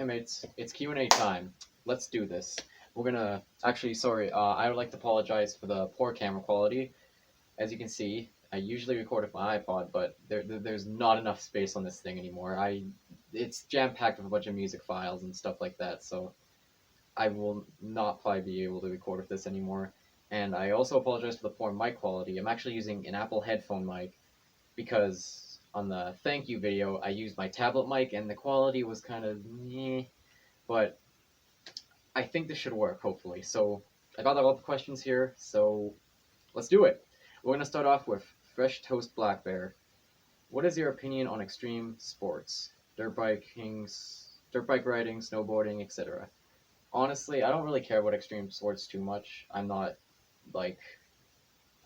Hey mates, it's Q&A time. Let's do this. We're gonna actually, sorry, I would like to apologize for the poor camera quality. As you can see, I usually record with my iPod, but there's not enough space on this thing anymore. It's jam packed with a bunch of music files and stuff like that, so I will not probably be able to record with this anymore. And I also apologize for the poor mic quality. I'm actually using an Apple headphone mic because on the thank you video I used my tablet mic and the quality was kind of meh, but I think this should work, hopefully. So I got all the questions here, so let's do it. We're going to start off with Fresh Toast Black Bear. What is your opinion on extreme sports? Dirt bike riding, snowboarding, etc. Honestly, I don't really care about extreme sports too much. I'm not, like...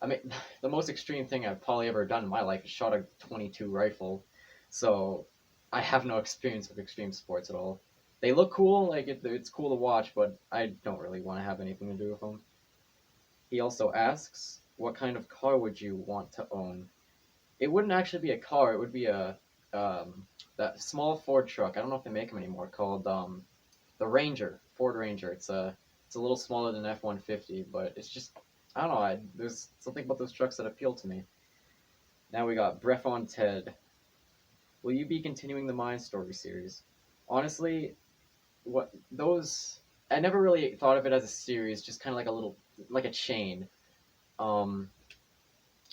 I mean, the most extreme thing I've probably ever done in my life is shot a .22 rifle, so I have no experience with extreme sports at all. They look cool, like it's cool to watch, but I don't really want to have anything to do with them. He also asks, what kind of car would you want to own? It wouldn't actually be a car, it would be that small Ford truck. I don't know if they make them anymore, called the Ranger, Ford Ranger. It's a little smaller than F-150, but it's just, I don't know, there's something about those trucks that appeal to me. Now we got Breath on Ted. Will you be continuing the Mind Story series? Honestly, I never really thought of it as a series, just kind of like a chain. Um,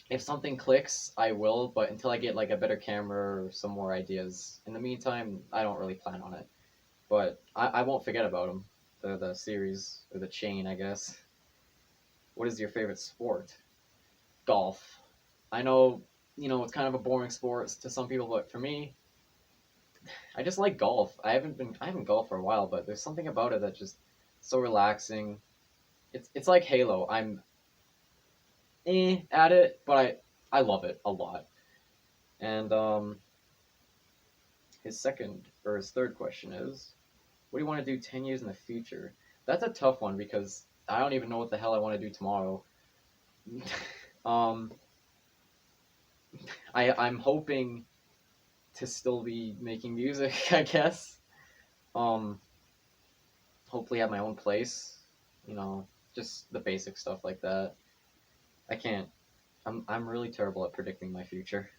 if something clicks, I will, but until I get like a better camera or some more ideas. In the meantime, I don't really plan on it. But I won't forget about them. The series, or the chain, I guess. What is your favorite sport? Golf. I know, it's kind of a boring sport to some people, but for me, I just like golf. I haven't golfed for a while, but there's something about it that's just so relaxing. It's like Halo. I'm at it, but I love it a lot. And his third question is, what do you want to do 10 years in the future? That's a tough one because I don't even know what the hell I want to do tomorrow. um, I'm hoping to still be making music, I guess. Um, hopefully have my own place. You know, just the basic stuff like that. I can't. I'm really terrible at predicting my future.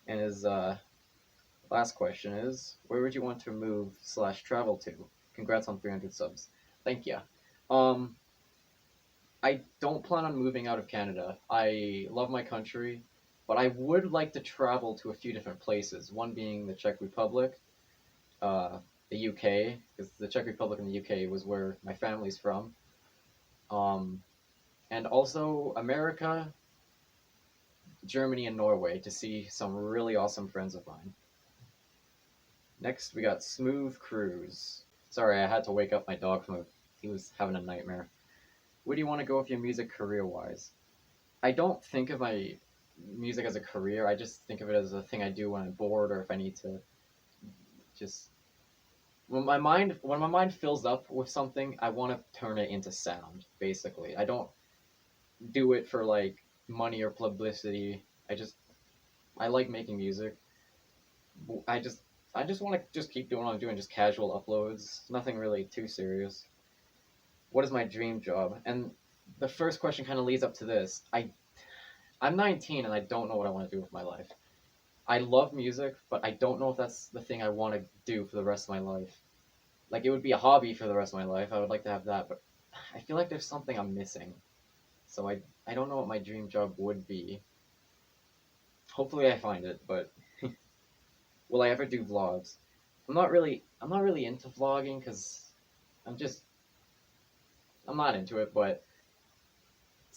And his last question is, where would you want to move / travel to? Congrats on 300 subs. Thank you. Um, I don't plan on moving out of Canada. I love my country, but I would like to travel to a few different places. One being the Czech Republic, the UK, because the Czech Republic and the UK was where my family's from. Um, and also America, Germany, and Norway to see some really awesome friends of mine. Next, we got Smooth Cruise. Sorry, I had to wake up my dog he was having a nightmare. Where do you want to go with your music career-wise? I don't think of my music as a career. I just think of it as a thing I do when I'm bored or if I need to just... When my mind fills up with something, I want to turn it into sound, basically. I don't do it for, like, money or publicity. I like making music. I just want to just keep doing what I'm doing, just casual uploads. Nothing really too serious. What is my dream job? And the first question kind of leads up to this. I'm 19 and I don't know what I want to do with my life. I love music, but I don't know if that's the thing I want to do for the rest of my life. Like, it would be a hobby for the rest of my life. I would like to have that, but I feel like there's something I'm missing. So I don't know what my dream job would be. Hopefully I find it, but will I ever do vlogs? I'm not really into vlogging because I'm not into it, but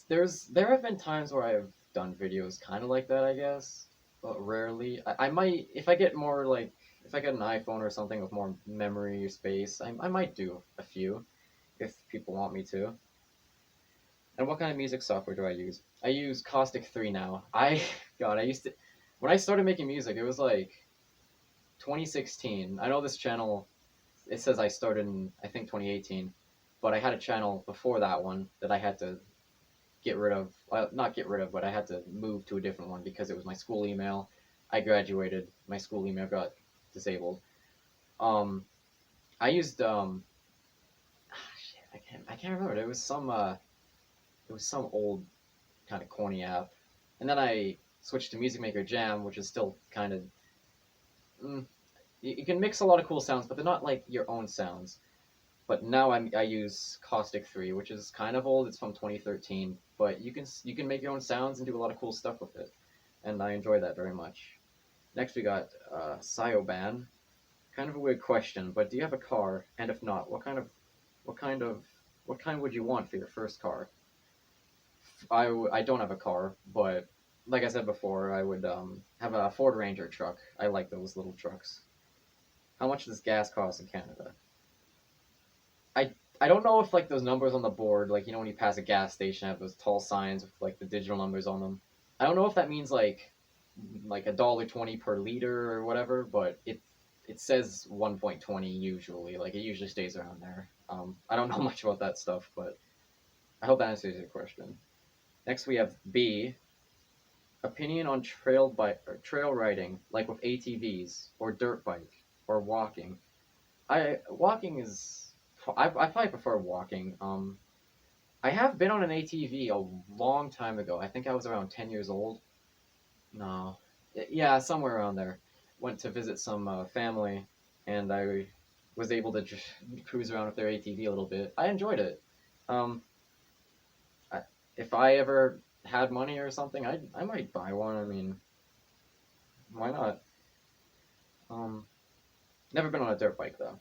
there have been times where I've done videos kind of like that, I guess, but rarely. I might, if I get an iPhone or something with more memory space, I might do a few if people want me to. And what kind of music software do I use? I use Caustic 3 now. God, when I started making music, it was like 2016. I know this channel, it says I started in, I think, 2018, but I had a channel before that one that I had to get rid of. Well, not get rid of, but I had to move to a different one because it was my school email. I graduated, my school email got disabled. I used shit, I can't remember. It was some old kind of corny app, and then I switched to Music Maker Jam, which is still kind of mm, you can mix a lot of cool sounds, but they're not like your own sounds. But now I use Caustic 3, which is kind of old. It's from 2013, but you can make your own sounds and do a lot of cool stuff with it, and I enjoy that very much. Next we got Cyoban. Kind of a weird question, but do you have a car? And if not, what kind of what kind would you want for your first car? I don't have a car, but like I said before, I would have a Ford Ranger truck. I like those little trucks. How much does gas cost in Canada? I I don't know if like those numbers on the board, like when you pass a gas station, have those tall signs with like the digital numbers on them. I don't know if that means like $1.20 per liter or whatever, but it says 1.20 usually. Like it usually stays around there. I don't know much about that stuff, but I hope that answers your question. Next we have B. Opinion on trail riding, like with ATVs or dirt bike or walking. I walking is I probably prefer walking. I have been on an ATV a long time ago. I think I was around 10 years old. No, yeah, somewhere around there. Went to visit some family, and I was able to just cruise around with their ATV a little bit. I enjoyed it. Um, I, if I ever had money or something, I might buy one. I mean, why not? Um, Never been on a dirt bike though.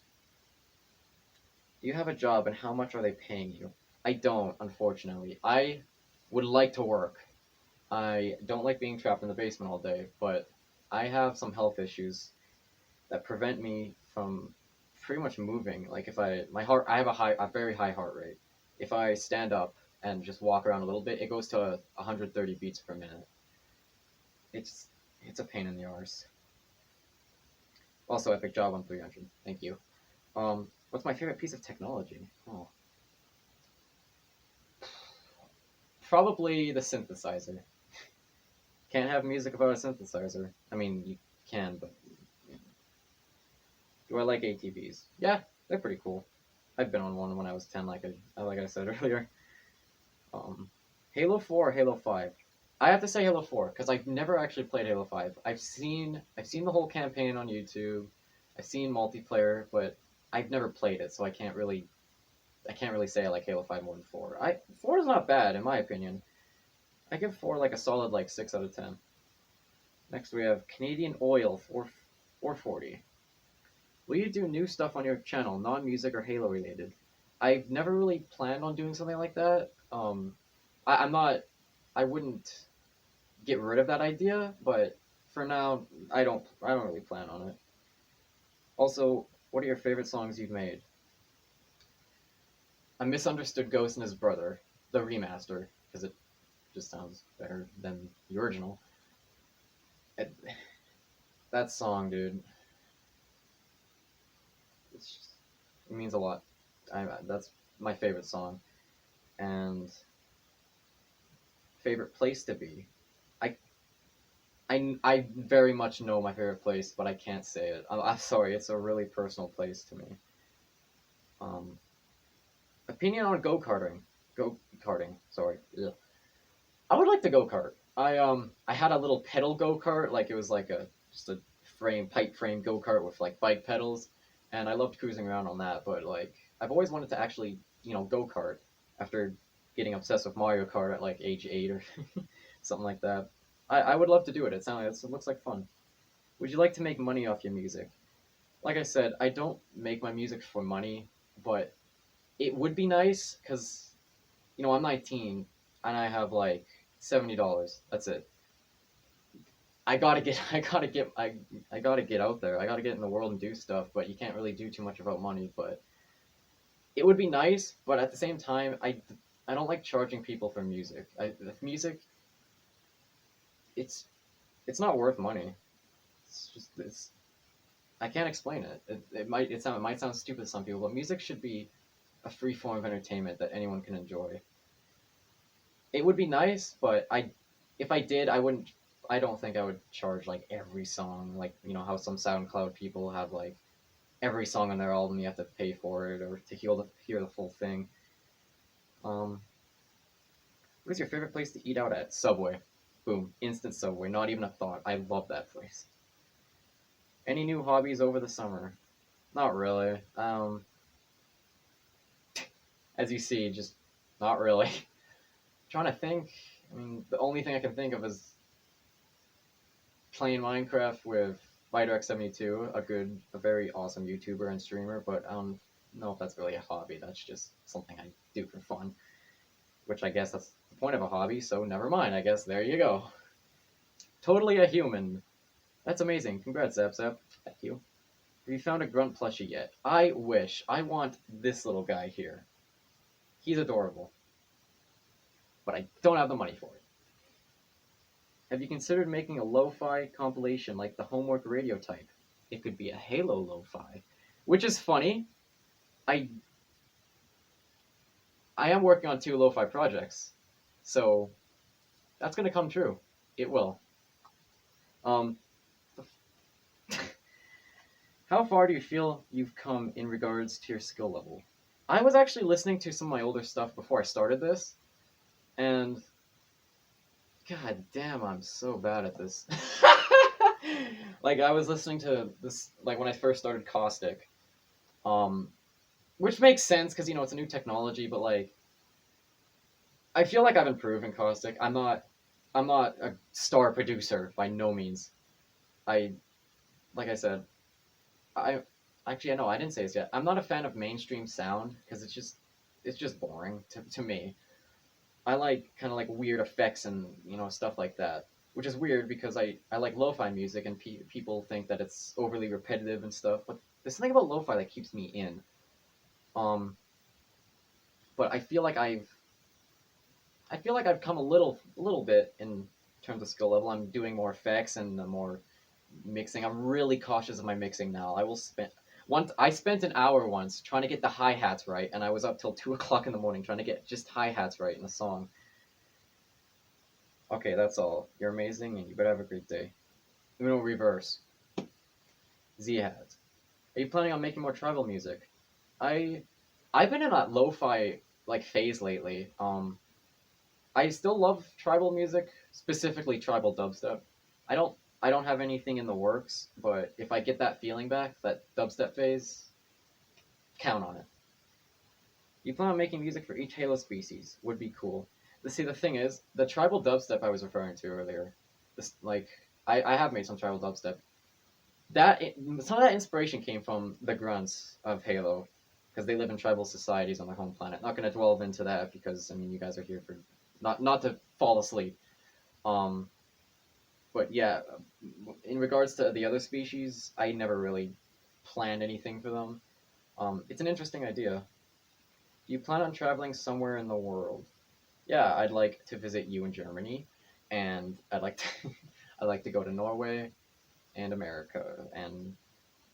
Do you have a job, and how much are they paying you? I don't, unfortunately. I would like to work. I don't like being trapped in the basement all day, but I have some health issues that prevent me from pretty much moving. Like if I have a very high heart rate. If I stand up and just walk around a little bit, it goes to 130 beats per minute. It's it's a pain in the arse. Also, epic job on 300. Thank you. What's my favorite piece of technology? Oh, probably the synthesizer. Can't have music without a synthesizer. I mean, you can, but do I like ATVs? Yeah, they're pretty cool. I've been on one when I was 10, like I said earlier. Um, Halo 4, Halo 5. I have to say Halo 4 because I've never actually played Halo 5. I've seen the whole campaign on YouTube. I've seen multiplayer, but I've never played it, so I can't really say I like Halo 5 more than 4. 4 is not bad in my opinion. I give 4 like a solid like 6 out of 10. Next we have Canadian Oil 440. Will you do new stuff on your channel, non-music or Halo related? I've never really planned on doing something like that. I'm not. I wouldn't get rid of that idea, but for now, I don't really plan on it. Also, what are your favorite songs you've made? A Misunderstood Ghost and His Brother, the remaster, because it just sounds better than the original. It, that song, dude, it means a lot. That's my favorite song. And favorite place to be. I, I very much know my favorite place, but I can't say it. I'm sorry, it's a really personal place to me. Um, Opinion on go-karting. Go-karting, sorry. Ugh. I would like to go-kart. I had a little pedal go-kart, like it was like a just a pipe frame go-kart with like bike pedals, and I loved cruising around on that, but like I've always wanted to actually, go-kart after getting obsessed with Mario Kart at like age 8 or something like that. I would love to do it. It looks like fun. Would you like to make money off your music? Like I said, I don't make my music for money, but it would be nice because I'm 19 and I have like $70. That's it. I gotta get, I gotta get out there. I gotta get in the world and do stuff. But you can't really do too much about money. But it would be nice. But at the same time, I don't like charging people for music. With music, it's it's not worth money. It's I can't explain it. It might sound stupid to some people, but music should be a free form of entertainment that anyone can enjoy. It would be nice, but if I did, I wouldn't. I don't think I would charge like every song, like how some SoundCloud people have like every song on their album you have to pay for it or to hear the full thing. What is your favorite place to eat out at? Subway. Boom. Instant Subway. Not even a thought. I love that place. Any new hobbies over the summer? Not really. As you see, just not really. Trying to think. I mean, the only thing I can think of is playing Minecraft with ViderX72, a very awesome YouTuber and streamer, but I don't know if that's really a hobby. That's just something I do for fun, which I guess that's the point of a hobby, so never mind. I guess there you go. Totally a human. That's amazing. Congrats, Zap Zap. Thank you. Have you found a grunt plushie yet? I wish. I want this little guy here. He's adorable. But I don't have the money for it. Have you considered making a lo-fi compilation like the Homework Radio type? It could be a Halo lo-fi. Which is funny. I am working on 2 lo-fi projects. So that's gonna come true. It will. How far do you feel you've come in regards to your skill level? I was actually listening to some of my older stuff before I started this, and god damn, I'm so bad at this. Like, I was listening to this, like, when I first started Caustic, which makes sense, because, you know, it's a new technology, but, like, I feel like I've improved in Caustic. I'm not a star producer, by no means. Like I said, I didn't say this yet. I'm not a fan of mainstream sound, because it's just boring to me. I like kind of like weird effects and, you know, stuff like that, which is weird because I like lo-fi music and people think that it's overly repetitive and stuff, but there's something about lo-fi that keeps me in. But I feel like I've come a little bit in terms of skill level. I'm doing more effects and more mixing. I'm really cautious of my mixing now. I spent an hour once trying to get the hi-hats right, and I was up till 2 o'clock in the morning trying to get just hi-hats right in the song. Okay, that's all. You're amazing, and you better have a great day. Uno reverse. Z-Hat. Are you planning on making more tribal music? I've been in that lo-fi like phase lately. I still love tribal music, specifically tribal dubstep. I don't have anything in the works, but if I get that feeling back, that dubstep phase, count on it. You plan on making music for each Halo species. Would be cool. See, the thing is, the tribal dubstep I was referring to earlier, I have made some tribal dubstep. Some of that inspiration came from the grunts of Halo, because they live in tribal societies on their home planet. Not going to delve into that because, I mean, you guys are here for not to fall asleep. But yeah, in regards to the other species, I never really planned anything for them. It's an interesting idea. Do you plan on traveling somewhere in the world? Yeah, I'd like to visit you in Germany, and I'd like to go to Norway, and America, and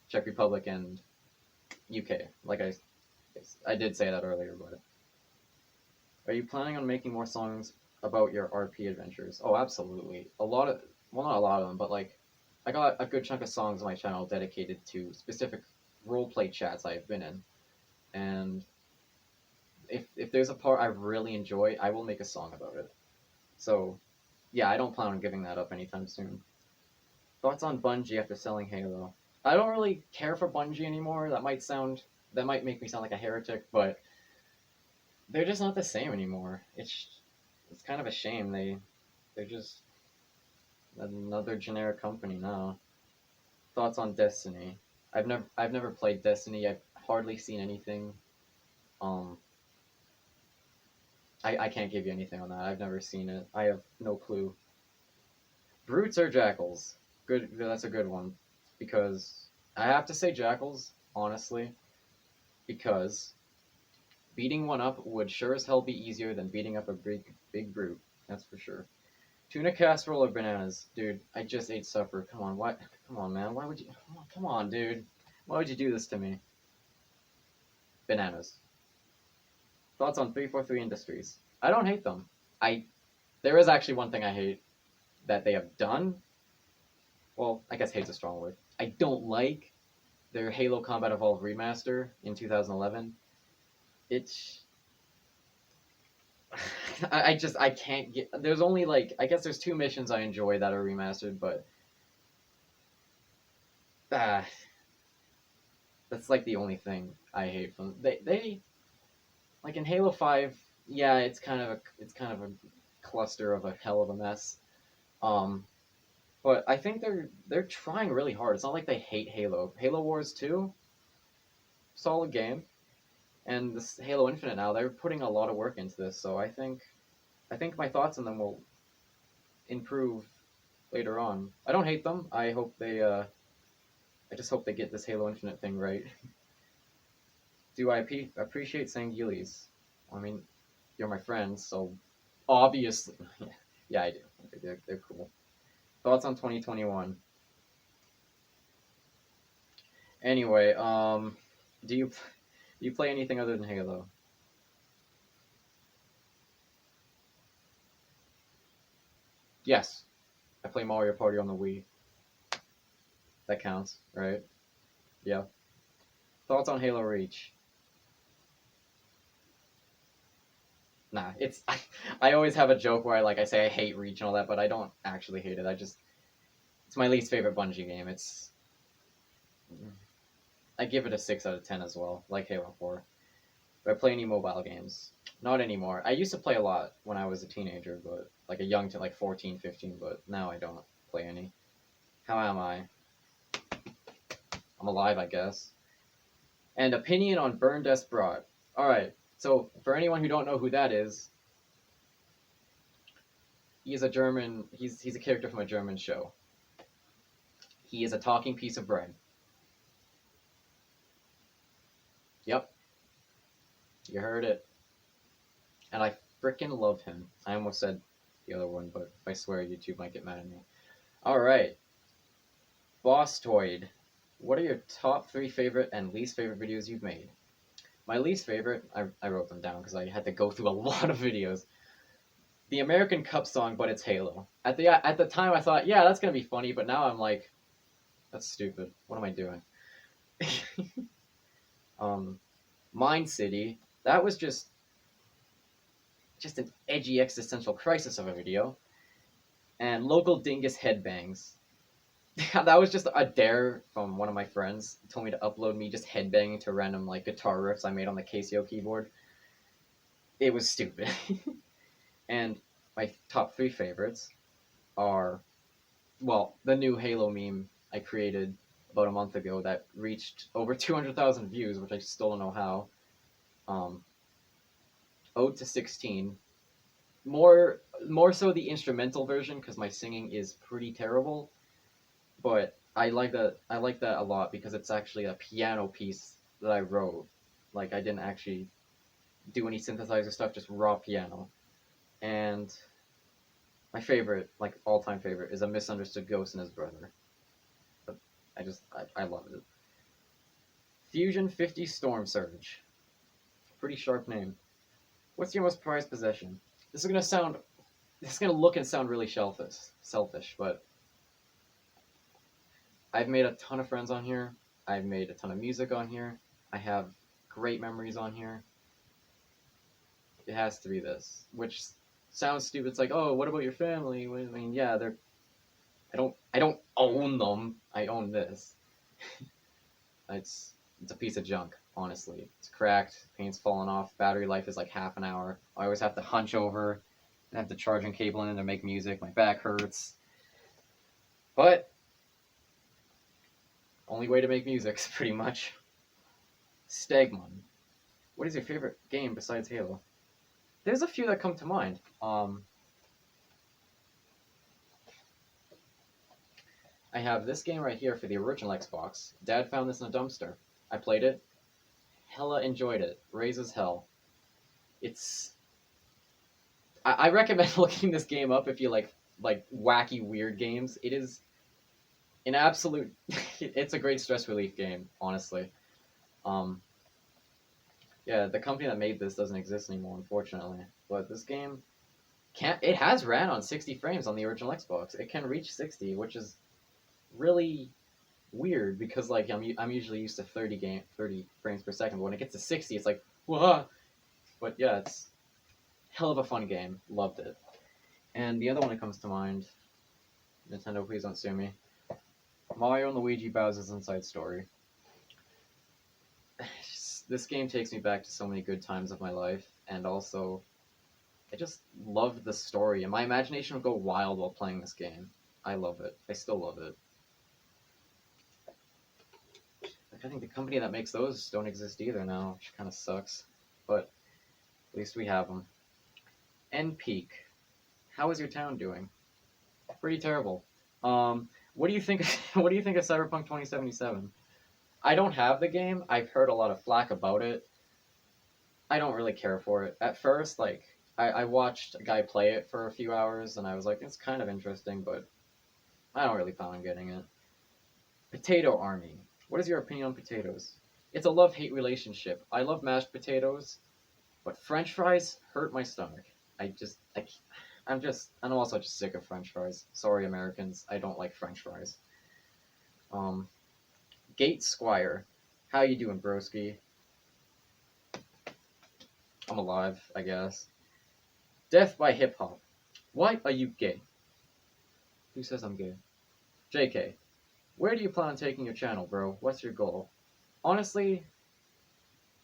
Czech Republic, and UK. Like I did say that earlier, but are you planning on making more songs about your RP adventures? Oh, absolutely. Well, not a lot of them, but like, I got a good chunk of songs on my channel dedicated to specific roleplay chats I've been in, and if there's a part I really enjoy, I will make a song about it. So, yeah, I don't plan on giving that up anytime soon. Thoughts on Bungie after selling Halo? I don't really care for Bungie anymore. That might make me sound like a heretic, but they're just not the same anymore. It's kind of a shame. They're just another generic company now. Thoughts on Destiny? I've never played Destiny. I've hardly seen anything. I can't give you anything on that. I've never seen it. I have no clue. Brutes or jackals? Good. That's a good one, because I have to say jackals, honestly, because beating one up would sure as hell be easier than beating up a big brute. That's for sure. Tuna casserole or bananas? Dude, I just ate supper. Come on, what? Come on, man. Why would you? Come on, dude. Why would you do this to me? Bananas. Thoughts on 343 Industries? I don't hate them. There is actually one thing I hate that they have done. Well, I guess hate's a strong word. I don't like. their Halo Combat Evolved remaster in 2011. It's I can't get. There's only like I guess there's two missions I enjoy that are remastered, but ah, that's like the only thing I hate from they like in Halo 5. Yeah, it's kind of a cluster of a hell of a mess. Um, but I think they're trying really hard. It's not like they hate Halo. Halo Wars 2, solid game, and this Halo Infinite now they're putting a lot of work into this. So I think my thoughts on them will improve later on. I don't hate them. I just hope they get this Halo Infinite thing right. Do I appreciate Sanguilis? I mean, you're my friends, so obviously, yeah, I do. They're cool. Thoughts on 2021? Anyway, do you play anything other than Halo? Yes, I play Mario Party on the Wii. That counts, right? Yeah. Thoughts on Halo Reach? Nah, it's I always have a joke where I say I hate Reach and all that, but I don't actually hate it. It's my least favorite Bungie game. I give it a 6 out of 10 as well, like Halo 4. Do I play any mobile games? Not anymore. I used to play a lot when I was a teenager, but like a young to like 14, 15, but now I don't play any. How am I? I'm alive, I guess. And opinion on Burn Desperat. Alright, so for anyone who don't know who that is, he's a German, he's a character from a German show. He is a talking piece of bread. Yep, you heard it. And I freaking love him. I almost said the other one, but if I swear, YouTube might get mad at me. Alright, Bosstoid. What are your top 3 favorite and least favorite videos you've made? My least favorite, I wrote them down because I had to go through a lot of videos. The American Cup song, but it's Halo. At the time, I thought, yeah, that's gonna be funny, but now I'm like, that's stupid. What am I doing? um, Mind City. That was just an edgy existential crisis of a video. And Local Dingus Headbangs. That was just a dare from one of my friends. He told me to upload me just headbanging to random like guitar riffs I made on the Casio keyboard. It was stupid. And my top 3 favorites are, well, the new Halo meme I created about a month ago that reached over 200,000 views, which I still don't know how. Ode to 16. More so the instrumental version because my singing is pretty terrible, but I like that a lot because it's actually a piano piece that I wrote. Like I didn't actually do any synthesizer stuff, just raw piano. And my favorite, like all-time favorite, is A Misunderstood Ghost and His Brother. I love it. Fusion 50 Storm Surge. Pretty sharp name. What's your most prized possession? This is gonna sound this is gonna look and sound really selfish, but I've made a ton of friends on here. I've made a ton of music on here. I have great memories on here. It has to be this, which sounds stupid. It's like, oh, what about your family? I mean, yeah, they're. I don't own them. I own this. It's a piece of junk. Honestly, it's cracked. Paint's falling off. Battery life is like half an hour. I always have to hunch over and have the charging cable in to make music. My back hurts. But only way to make music, pretty much. Stegmon. What is your favorite game besides Halo? There's a few that come to mind. I have this game right here for the original Xbox. Dad found this in a dumpster. I played it. Hella enjoyed it. Raises hell. It's. I recommend looking this game up if you like wacky weird games. It is an absolute. It's a great stress relief game, honestly. Um, yeah, the company that made this doesn't exist anymore, unfortunately. But this game can't. It has ran on 60 frames on the original Xbox. It can reach 60, which is really weird because like I'm usually used to 30 frames per second, but when it gets to 60, it's like whoa. But yeah, it's hell of a fun game. Loved it. And the other one that comes to mind, Nintendo, please don't sue me. Mario and Luigi Bowser's Inside Story. This game takes me back to so many good times of my life, and also I just loved the story, and my imagination would go wild while playing this game. I love it. I still love it. Like, I think the company that makes those don't exist either now, which kind of sucks. But at least we have them. N-Peak. How is your town doing? Pretty terrible. What do you think? What do you think of Cyberpunk 2077? I don't have the game. I've heard a lot of flack about it. I don't really care for it. At first, like, I watched a guy play it for a few hours, and I was like, it's kind of interesting, but I don't really plan on getting it. Potato Army. What is your opinion on potatoes? It's a love-hate relationship. I love mashed potatoes, but French fries hurt my stomach. I'm also just sick of French fries. Sorry, Americans. I don't like French fries. Gate Squire. How you doing, broski? I'm alive, I guess. Death by Hip Hop. Why are you gay? Who says I'm gay? JK. Where do you plan on taking your channel, bro? What's your goal? Honestly,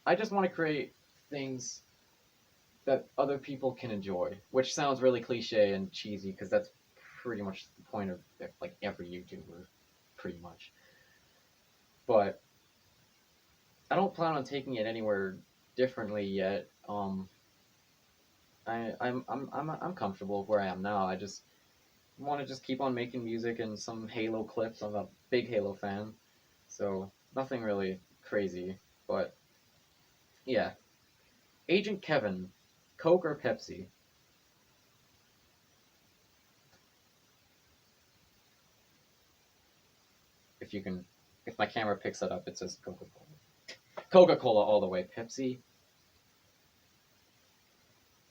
I just want to create things that other people can enjoy, which sounds really cliche and cheesy because that's pretty much the point of like every YouTuber, pretty much. But I don't plan on taking it anywhere differently yet. I'm comfortable where I am now. I just want to just keep on making music and some Halo clips. I'm a big Halo fan, so nothing really crazy. But yeah, Agent Kevin, Coke or Pepsi? If my camera picks that up, it says Coca-Cola. Coca-Cola all the way. Pepsi.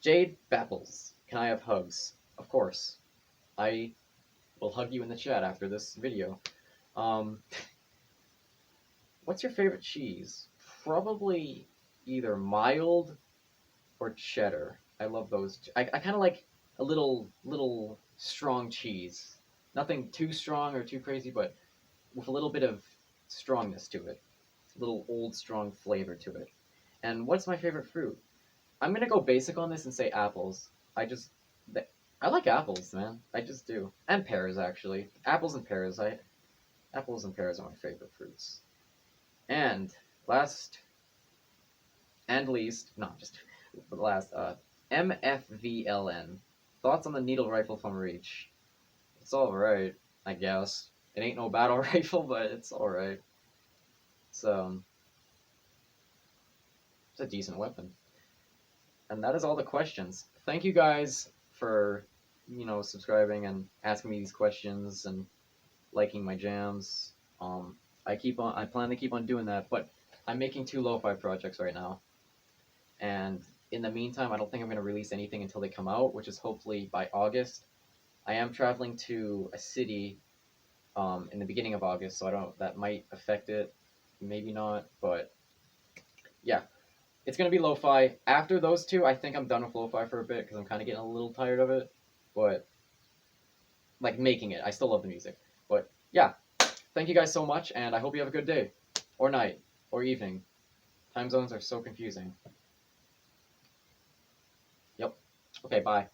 Jade Bapples, can I have hugs? Of course. I will hug you in the chat after this video. What's your favorite cheese? Probably either mild or cheddar. I love those. I kind of like a little strong cheese. Nothing too strong or too crazy, but with a little bit of strongness to it. A little old strong flavor to it. And what's my favorite fruit? I'm gonna go basic on this and say apples. I like apples, man. I just do. And pears, actually. Apples and pears. Apples and pears are my favorite fruits. And last and least, no, just the last, MFVLN. Thoughts on the needle rifle from Reach? It's alright, I guess. It ain't no battle rifle, but it's alright. It's a decent weapon. And that is all the questions. Thank you guys for, subscribing and asking me these questions and liking my jams. I plan to keep on doing that, but I'm making 2 lo-fi projects right now. And in the meantime, I don't think I'm going to release anything until they come out, which is hopefully by August. I am traveling to a city in the beginning of August, so that might affect it. Maybe not, but yeah. It's going to be lo-fi. After those 2, I think I'm done with lo-fi for a bit because I'm kind of getting a little tired of it. But, like, making it. I still love the music. But, yeah. Thank you guys so much, and I hope you have a good day. Or night. Or evening. Time zones are so confusing. Yep. Okay, bye.